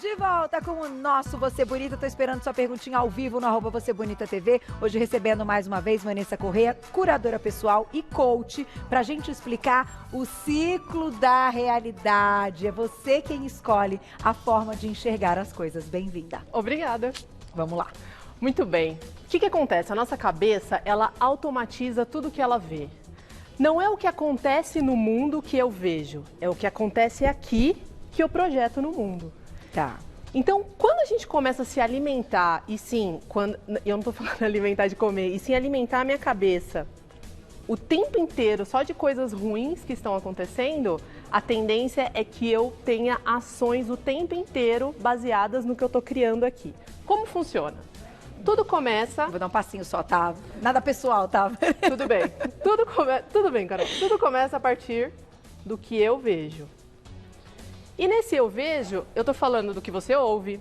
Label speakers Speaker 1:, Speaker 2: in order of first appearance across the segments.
Speaker 1: De volta com o nosso Você Bonita. Tô esperando sua perguntinha ao vivo no @VocêBonitaTV. Hoje recebendo mais uma vez Vanessa Corrêa, curadora pessoal e coach, pra gente explicar o ciclo da realidade. É você quem escolhe a forma de enxergar as coisas. Bem-vinda.
Speaker 2: Obrigada.
Speaker 1: Vamos lá.
Speaker 2: Muito bem. O que acontece? A nossa cabeça, ela automatiza tudo que ela vê. Não é o que acontece no mundo que eu vejo, é o que acontece aqui que eu projeto no mundo.
Speaker 1: Tá.
Speaker 2: Então, quando a gente começa a se alimentar, e sim, eu não tô falando alimentar de comer, e sim alimentar a minha cabeça o tempo inteiro só de coisas ruins que estão acontecendo, a tendência é que eu tenha ações o tempo inteiro baseadas no que eu tô criando aqui. Como funciona? Tudo começa...
Speaker 1: Vou dar um passinho só, tá? Nada pessoal, tá?
Speaker 2: Tudo bem. Tudo bem, Carol. Tudo começa a partir do que eu vejo. E nesse eu vejo, eu tô falando do que você ouve,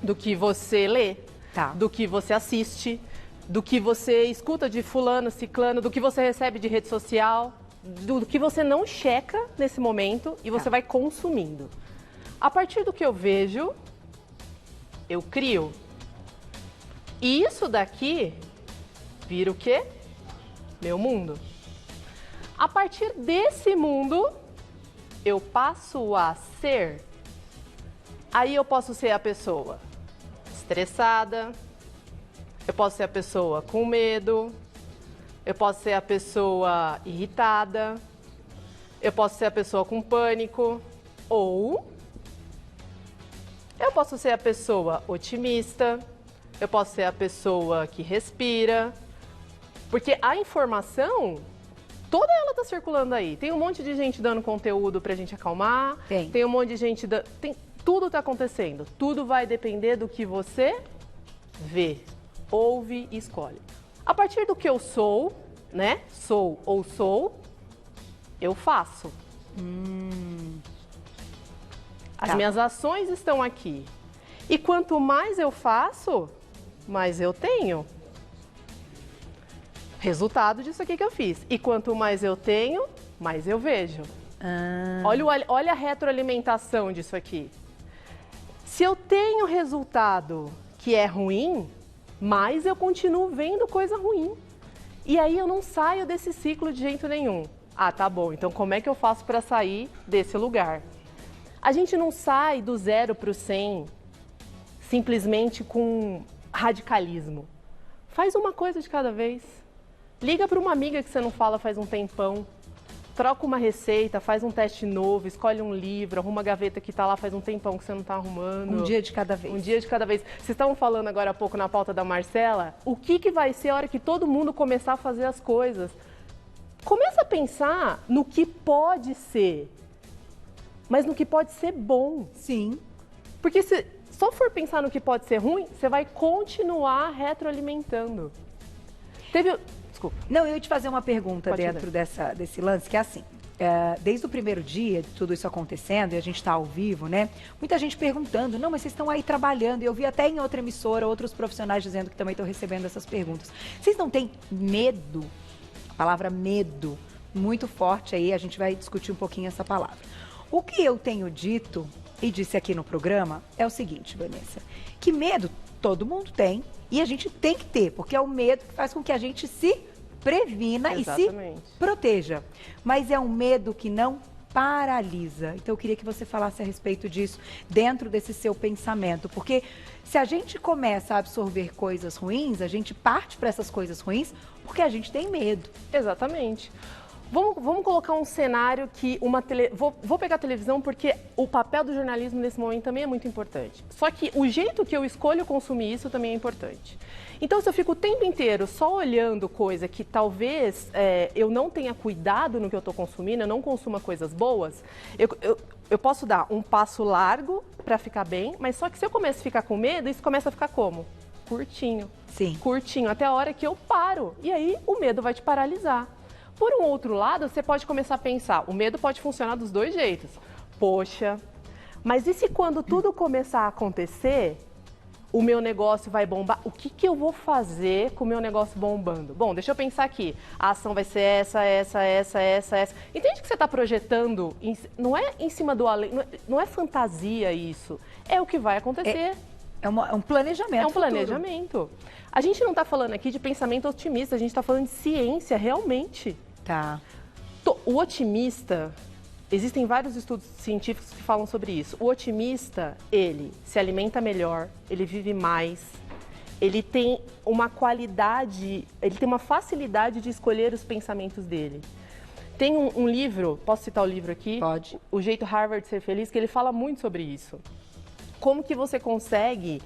Speaker 2: do que você lê,
Speaker 1: Tá.
Speaker 2: do que você assiste, do que você escuta de fulano, ciclano, do que você recebe de rede social, do que você não checa nesse momento e você vai consumindo. A partir do que eu vejo, eu crio. E isso daqui vira o quê? Meu mundo. A partir desse mundo, eu passo a ser. Aí eu posso ser a pessoa estressada, eu posso ser a pessoa com medo, eu posso ser a pessoa irritada, eu posso ser a pessoa com pânico, ou eu posso ser a pessoa otimista, eu posso ser a pessoa que respira, porque a informação, toda ela tá circulando aí. Tem um monte de gente dando conteúdo pra gente acalmar, tem um monte de gente dando... Tudo tá acontecendo, tudo vai depender do que você vê, ouve e escolhe. A partir do que eu sou, né, sou ou sou, eu faço. As minhas ações estão aqui. E quanto mais eu faço, mais eu tenho. Resultado disso aqui que eu fiz. E quanto mais eu tenho, mais eu vejo. Olha a retroalimentação disso aqui. Se eu tenho resultado que é ruim, mais eu continuo vendo coisa ruim. E aí eu não saio desse ciclo de jeito nenhum. Ah, tá bom, então como é que eu faço para sair desse lugar? A gente não sai do 0 para o 100 simplesmente com radicalismo. Faz uma coisa de cada vez. Liga para uma amiga que você não fala faz um tempão. Troca uma receita, faz um teste novo, escolhe um livro, arruma a gaveta que está lá faz um tempão que você não está arrumando.
Speaker 1: Um dia de cada vez.
Speaker 2: Um dia de cada vez. Vocês estavam falando agora há pouco na pauta da Marcela, o que vai ser a hora que todo mundo começar a fazer as coisas? Começa a pensar no que pode ser, mas no que pode ser bom.
Speaker 1: Sim.
Speaker 2: Porque se só for pensar no que pode ser ruim, você vai continuar retroalimentando. Desculpa.
Speaker 1: Não, eu ia te fazer uma pergunta dentro desse lance, que é assim, desde o primeiro dia de tudo isso acontecendo, e a gente está ao vivo, né? Muita gente perguntando, não, mas vocês estão aí trabalhando, e eu vi até em outra emissora, outros profissionais dizendo que também estão recebendo essas perguntas. Vocês não têm medo? A palavra medo, muito forte aí, a gente vai discutir um pouquinho essa palavra. O que eu tenho dito, e disse aqui no programa, é o seguinte, Vanessa, que medo todo mundo tem, e a gente tem que ter, porque é o medo que faz com que a gente se previna e se proteja. Mas é um medo que não paralisa. Então eu queria que você falasse a respeito disso dentro desse seu pensamento, porque se a gente começa a absorver coisas ruins, a gente parte para essas coisas ruins porque a gente tem medo.
Speaker 2: Exatamente. Vamos colocar um cenário que vou pegar a televisão porque o papel do jornalismo nesse momento também é muito importante. Só que o jeito que eu escolho consumir isso também é importante. Então, se eu fico o tempo inteiro só olhando coisa que talvez eu não tenha cuidado no que eu estou consumindo, eu não consuma coisas boas, eu posso dar um passo largo para ficar bem, mas só que se eu começo a ficar com medo, isso começa a ficar como? Curtinho.
Speaker 1: Sim.
Speaker 2: Curtinho, até a hora que eu paro. E aí o medo vai te paralisar. Por um outro lado, você pode começar a pensar, o medo pode funcionar dos dois jeitos. Poxa, mas e se quando tudo começar a acontecer, o meu negócio vai bombar. O que eu vou fazer com o meu negócio bombando? Bom, deixa eu pensar aqui. A ação vai ser essa. Entende que você está projetando? Não é em cima do além, não é fantasia isso. É o que vai acontecer.
Speaker 1: É um planejamento.
Speaker 2: É um planejamento. A gente não está falando aqui de pensamento otimista, a gente está falando de ciência, realmente.
Speaker 1: Tá.
Speaker 2: O otimista... Existem vários estudos científicos que falam sobre isso. O otimista, ele se alimenta melhor, ele vive mais, ele tem uma qualidade, ele tem uma facilidade de escolher os pensamentos dele. Tem um livro, posso citar o livro aqui?
Speaker 1: Pode.
Speaker 2: O Jeito Harvard de Ser Feliz, que ele fala muito sobre isso. Como que você consegue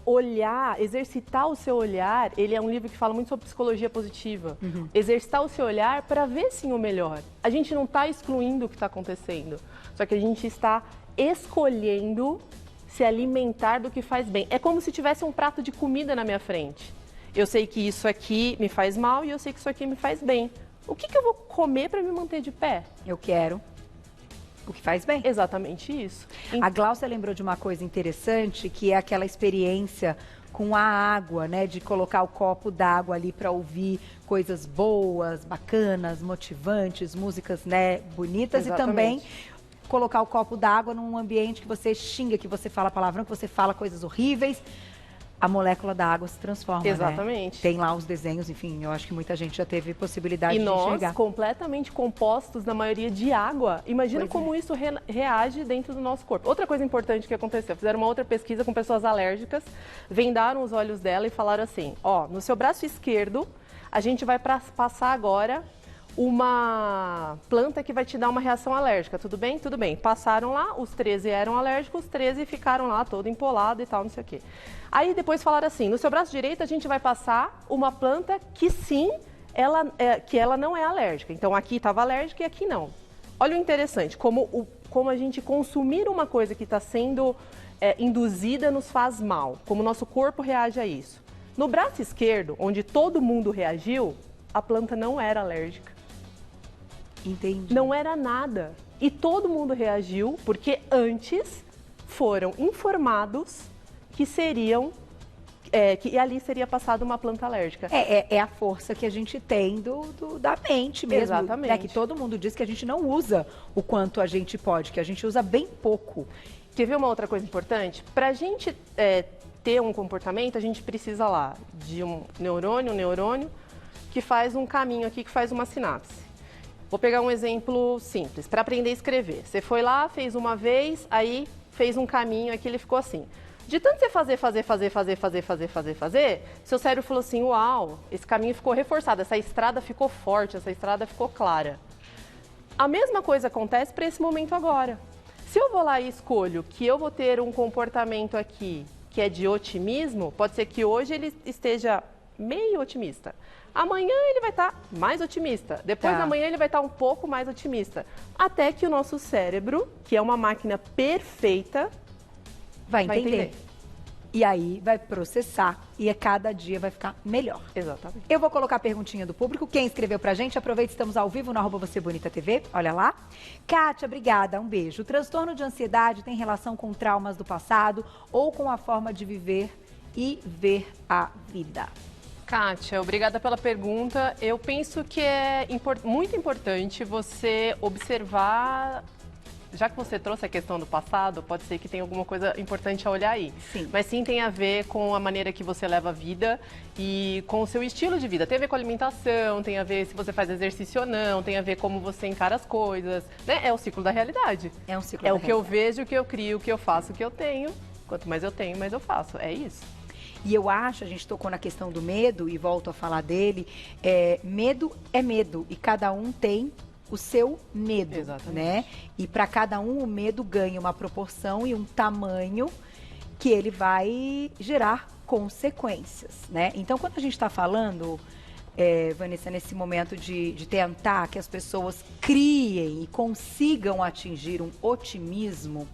Speaker 2: olhar, exercitar o seu olhar. Ele é um livro que fala muito sobre psicologia positiva. Exercitar o seu olhar para ver sim o melhor. A gente não está excluindo o que está acontecendo, só que a gente está escolhendo se alimentar do que faz bem. É como se tivesse um prato de comida na minha frente. Eu sei que isso aqui me faz mal e eu sei que isso aqui me faz bem. O que eu vou comer para me manter de pé?
Speaker 1: Eu quero o que faz bem.
Speaker 2: Exatamente isso.
Speaker 1: A Gláucia lembrou de uma coisa interessante, que é aquela experiência com a água, né? De colocar o copo d'água ali para ouvir coisas boas, bacanas, motivantes, músicas, né, bonitas. Exatamente. E também colocar o copo d'água num ambiente que você xinga, que você fala palavrão, que você fala coisas horríveis. A molécula da água se transforma,
Speaker 2: exatamente.
Speaker 1: Né? Tem lá os desenhos, enfim, eu acho que muita gente já teve possibilidade de enxergar.
Speaker 2: E nós, completamente compostos, na maioria, de água. Imagina como isso reage dentro do nosso corpo. Outra coisa importante que aconteceu, fizeram uma outra pesquisa com pessoas alérgicas, vendaram os olhos dela e falaram assim, ó, no seu braço esquerdo, a gente vai passar agora uma planta que vai te dar uma reação alérgica, tudo bem? Tudo bem. Passaram lá, os 13 eram alérgicos, os 13 ficaram lá todo empolado e tal, não sei o quê. Aí depois falaram assim, no seu braço direito a gente vai passar uma planta que sim, ela não é alérgica. Então aqui estava alérgica e aqui não. Olha o interessante, como a gente consumir uma coisa que está sendo induzida nos faz mal, como o nosso corpo reage a isso. No braço esquerdo, onde todo mundo reagiu, a planta não era alérgica.
Speaker 1: Entendi.
Speaker 2: Não era nada. E todo mundo reagiu porque antes foram informados que que ali seria passada uma planta alérgica.
Speaker 1: É a força que a gente tem da mente mesmo.
Speaker 2: Exatamente.
Speaker 1: Né? Que todo mundo diz que a gente não usa o quanto a gente pode, que a gente usa bem pouco.
Speaker 2: Quer ver uma outra coisa importante? Para a gente ter um comportamento, a gente precisa lá de um neurônio que faz um caminho aqui, que faz uma sinapse. Vou pegar um exemplo simples, para aprender a escrever. Você foi lá, fez uma vez, aí fez um caminho aqui, ele ficou assim. De tanto você fazer, seu cérebro falou assim, uau, esse caminho ficou reforçado, essa estrada ficou forte, essa estrada ficou clara. A mesma coisa acontece para esse momento agora. Se eu vou lá e escolho que eu vou ter um comportamento aqui que é de otimismo, pode ser que hoje ele esteja meio otimista. Amanhã ele vai estar mais otimista. Depois da manhã ele vai estar um pouco mais otimista. Até que o nosso cérebro, que é uma máquina perfeita,
Speaker 1: vai entender. E aí vai processar e a cada dia vai ficar melhor.
Speaker 2: Exatamente.
Speaker 1: Eu vou colocar a perguntinha do público. Quem escreveu pra gente, aproveita, estamos ao vivo no @vocêbonita.tv. Olha lá. Kátia, obrigada, um beijo. O transtorno de ansiedade tem relação com traumas do passado ou com a forma de viver e ver a vida?
Speaker 2: Kátia, obrigada pela pergunta. Eu penso que é muito importante você observar, já que você trouxe a questão do passado, pode ser que tenha alguma coisa importante a olhar aí.
Speaker 1: Sim.
Speaker 2: Mas sim tem a ver com a maneira que você leva a vida e com o seu estilo de vida. Tem a ver com a alimentação, tem a ver se você faz exercício ou não, tem a ver como você encara as coisas, né? É o ciclo da realidade.
Speaker 1: É um ciclo
Speaker 2: da
Speaker 1: da
Speaker 2: realidade. É o que eu vejo, o que eu crio, o que eu faço, o que eu tenho. Quanto mais eu tenho, mais eu faço. É isso.
Speaker 1: E eu acho, a gente tocou na questão do medo e volto a falar dele, medo é medo e cada um tem o seu medo,
Speaker 2: exatamente,
Speaker 1: né? E para cada um o medo ganha uma proporção e um tamanho que ele vai gerar consequências, né? Então, quando a gente está falando, Vanessa, nesse momento de tentar que as pessoas criem e consigam atingir um otimismo,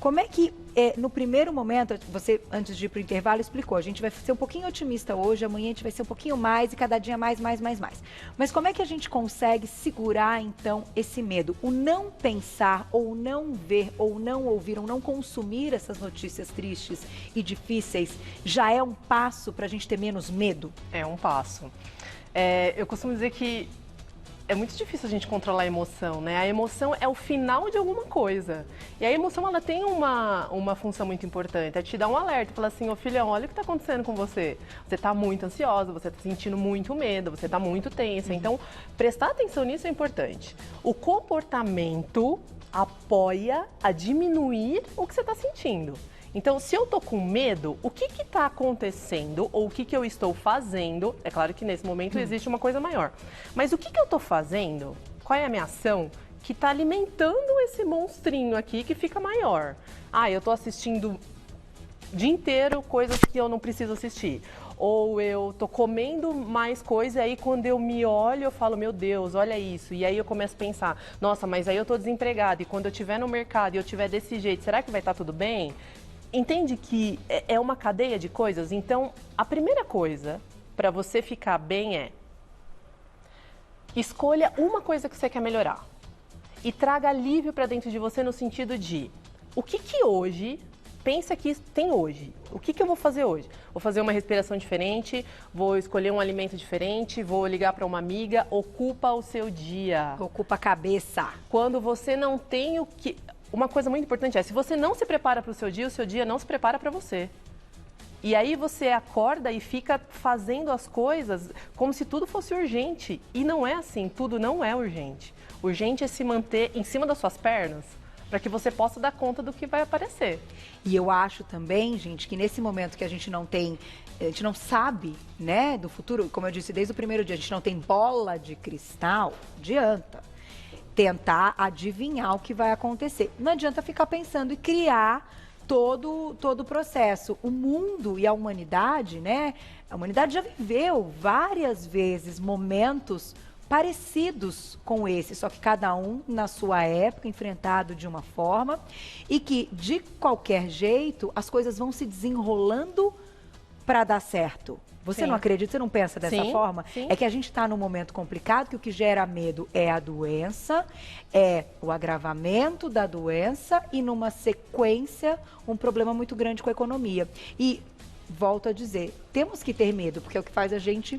Speaker 1: Como é que, no primeiro momento, você, antes de ir para o intervalo, explicou, a gente vai ser um pouquinho otimista hoje, amanhã a gente vai ser um pouquinho mais e cada dia mais. Mas como é que a gente consegue segurar, então, esse medo? O não pensar, ou não ver, ou não ouvir, ou não consumir essas notícias tristes e difíceis, já é um passo para a gente ter menos medo?
Speaker 2: É um passo. Eu costumo dizer que é muito difícil a gente controlar a emoção, né? A emoção é o final de alguma coisa. E a emoção, ela tem uma função muito importante, é te dar um alerta, falar assim, ô filhão, olha o que está acontecendo com você. Você está muito ansiosa, você está sentindo muito medo, você está muito tensa. Então, prestar atenção nisso é importante. O comportamento apoia a diminuir o que você está sentindo. Então, se eu tô com medo, o que está acontecendo ou o que eu estou fazendo? É claro que nesse momento existe uma coisa maior. Mas o que eu estou fazendo? Qual é a minha ação que está alimentando esse monstrinho aqui que fica maior? Eu estou assistindo o dia inteiro coisas que eu não preciso assistir. Ou eu tô comendo mais coisa e aí quando eu me olho eu falo, meu Deus, olha isso. E aí eu começo a pensar, nossa, mas aí eu tô desempregada e quando eu estiver no mercado e eu estiver desse jeito, será que vai estar tudo bem? Entende que é uma cadeia de coisas? Então, a primeira coisa para você ficar bem é escolha uma coisa que você quer melhorar e traga alívio para dentro de você no sentido de o que hoje, pensa que tem hoje, o que eu vou fazer hoje? Vou fazer uma respiração diferente, vou escolher um alimento diferente, vou ligar para uma amiga, ocupa o seu dia.
Speaker 1: Ocupa a cabeça.
Speaker 2: Quando você não tem o que... Uma coisa muito importante é, se você não se prepara para o seu dia não se prepara para você. E aí você acorda e fica fazendo as coisas como se tudo fosse urgente. E não é assim, tudo não é urgente. Urgente é se manter em cima das suas pernas para que você possa dar conta do que vai aparecer.
Speaker 1: E eu acho também, gente, que nesse momento que a gente não sabe, né, do futuro, como eu disse desde o primeiro dia, a gente não tem bola de cristal, adianta tentar adivinhar o que vai acontecer. Não adianta ficar pensando e criar todo o processo. O mundo e a humanidade, né? A humanidade já viveu várias vezes momentos parecidos com esse, só que cada um na sua época, enfrentado de uma forma, e que de qualquer jeito as coisas vão se desenrolando para dar certo. Você não acredita? Você não pensa dessa forma?
Speaker 2: Sim.
Speaker 1: É que a gente está num momento complicado, que o que gera medo é a doença, é o agravamento da doença e, numa sequência, um problema muito grande com a economia. E, volto a dizer, temos que ter medo, porque é o que faz a gente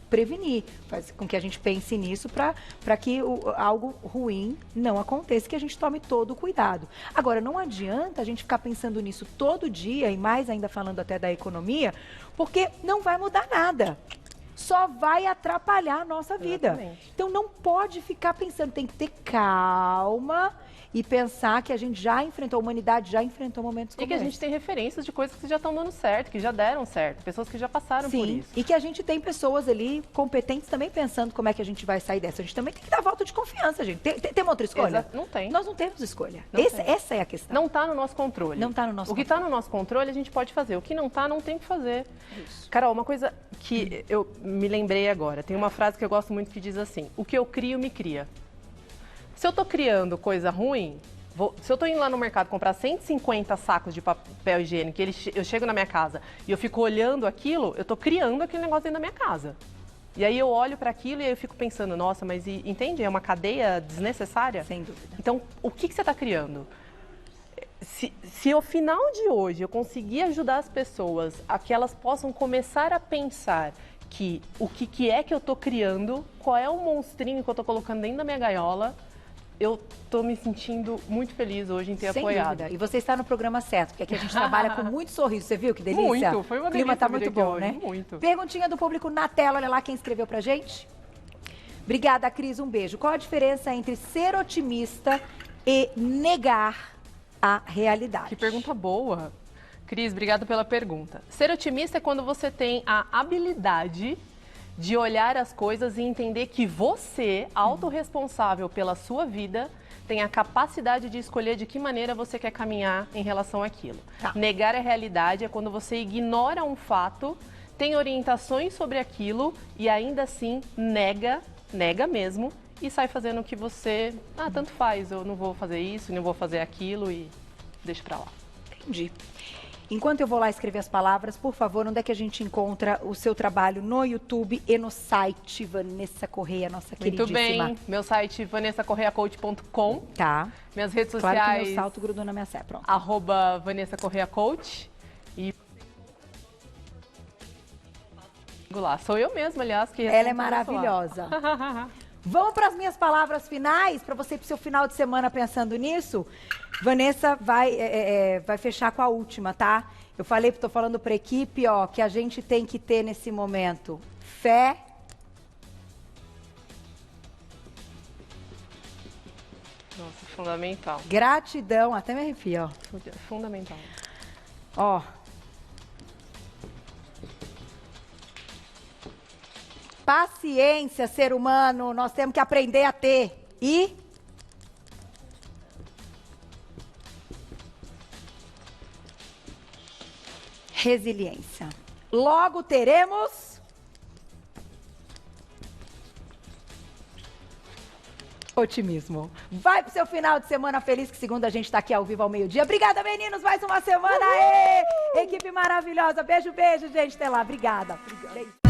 Speaker 1: prevenir, faz com que a gente pense nisso para que algo ruim não aconteça, que a gente tome todo o cuidado. Agora, não adianta a gente ficar pensando nisso todo dia, e mais ainda falando até da economia, porque não vai mudar nada. Só vai atrapalhar a nossa vida.
Speaker 2: Exatamente.
Speaker 1: Então, não pode ficar pensando, tem que ter calma e pensar que a gente já enfrentou, a humanidade já enfrentou momentos como
Speaker 2: esse. E que a gente tem referências de coisas que já estão dando certo, que já deram certo, pessoas que já passaram por isso.
Speaker 1: E que a gente tem pessoas ali competentes também pensando como é que a gente vai sair dessa. A gente também tem que dar voto de confiança, gente. Tem uma outra escolha?
Speaker 2: Não tem.
Speaker 1: Nós não temos escolha. Essa é a questão.
Speaker 2: Não está no nosso controle.
Speaker 1: Não está no nosso
Speaker 2: controle. O que está no nosso controle a gente pode fazer. O que não está, não tem o que fazer.
Speaker 1: Isso.
Speaker 2: Carol, uma coisa que eu me lembrei agora. Tem uma frase que eu gosto muito que diz assim, o que eu crio, me cria. Se eu estou criando coisa ruim... Se eu estou indo lá no mercado comprar 150 sacos de papel higiênico, eu chego na minha casa e eu fico olhando aquilo, eu estou criando aquele negócio dentro da minha casa. E aí eu olho para aquilo e eu fico pensando, nossa, mas entende? É uma cadeia desnecessária?
Speaker 1: Sem dúvida.
Speaker 2: Então, o que você está criando? Se ao final de hoje eu conseguir ajudar as pessoas a que elas possam começar a pensar que o que é que eu estou criando, qual é o monstrinho que eu estou colocando dentro da minha gaiola, eu estou me sentindo muito feliz hoje em ter apoiado.
Speaker 1: Dúvida. E você está no programa certo, porque aqui a gente trabalha com muito sorriso. Você viu que delícia?
Speaker 2: Muito, foi uma delícia.
Speaker 1: O clima está muito bom, né?
Speaker 2: Muito.
Speaker 1: Perguntinha do público na tela, olha lá quem escreveu pra gente. Obrigada, Cris, um beijo. Qual a diferença entre ser otimista e negar a realidade?
Speaker 2: Que pergunta boa. Cris, obrigada pela pergunta. Ser otimista é quando você tem a habilidade de olhar as coisas e entender que você, autorresponsável pela sua vida, tem a capacidade de escolher de que maneira você quer caminhar em relação àquilo.
Speaker 1: Tá.
Speaker 2: Negar a realidade é quando você ignora um fato, tem orientações sobre aquilo e ainda assim nega mesmo e sai fazendo o que você, tanto faz, eu não vou fazer isso, não vou fazer aquilo e deixa pra lá.
Speaker 1: Entendi. Enquanto eu vou lá escrever as palavras, por favor, onde é que a gente encontra o seu trabalho no YouTube e no site Vanessa Correia, nossa queridíssima?
Speaker 2: Muito bem, meu site vanessacorreiacoach.com.
Speaker 1: Tá.
Speaker 2: Minhas redes
Speaker 1: Claro
Speaker 2: sociais.
Speaker 1: que meu salto grudou na minha sé, pronto.
Speaker 2: @vanessacorreiacoach. E lá, sou eu mesma, aliás, que
Speaker 1: ela é maravilhosa. Vamos para as minhas palavras finais, para você ir para o seu final de semana pensando nisso. Vanessa vai fechar com a última, tá? Eu falei, estou falando para a equipe, ó, que a gente tem que ter nesse momento fé.
Speaker 2: Nossa, fundamental.
Speaker 1: Gratidão, até me arrepio, ó.
Speaker 2: Fundamental.
Speaker 1: Ó. Paciência, ser humano, nós temos que aprender a ter. E resiliência. Logo teremos otimismo. Vai pro seu final de semana feliz, que segunda a gente tá aqui ao vivo ao meio-dia. Obrigada, meninos, mais uma semana. Aê! Equipe maravilhosa. Beijo, beijo, gente. Até lá. Obrigada. Beijo.